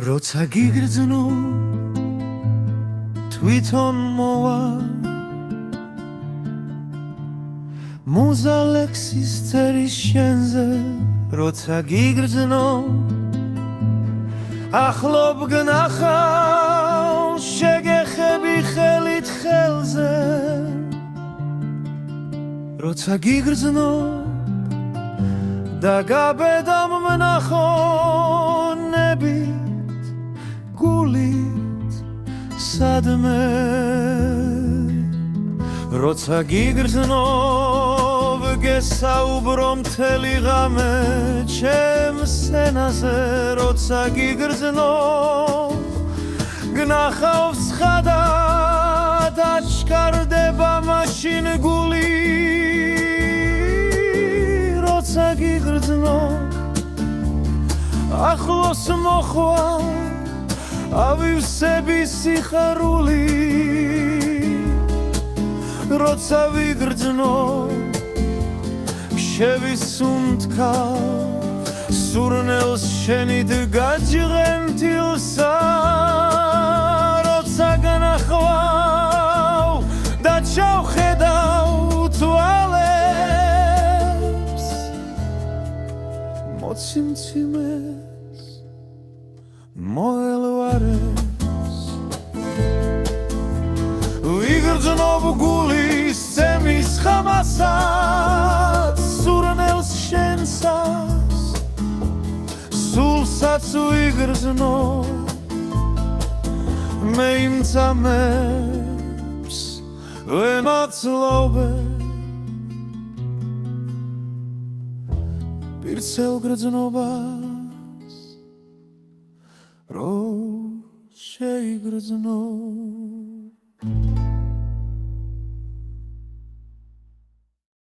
როცა გიგრძნო თვითონ მოვა მუზა ლექსის წერის შენზე როცა გიგრძნო ახლობ გნახავ შეგეხები ხელით ხელზე როცა გიგრძნო და გაბედამ მნახონებით გულით სადმე როცა გიგრძნო გესაუბრო მთელი ღამე ჩემს სცენაზე როცა გიგრძნო გნახავს ცხადად აჩქარდება მაშინ გული როცა გიგრძნო ახლოს მოხვა ავივსების სიხარული როცა ვიგრძნო შევისუნთქა სურნელს შენით გაჯღენთილსა როცა განახვავ და ჩავხედავ თვალებს მოციმციმეს მოელვარებს ვიგრძნობ გულის სემის ხამასაც სურნელს შენსას სულსაც ვიგრძნო მე იმ წამებს ვემაცლობე პირცელ გრძნობას რო შეიგრძნო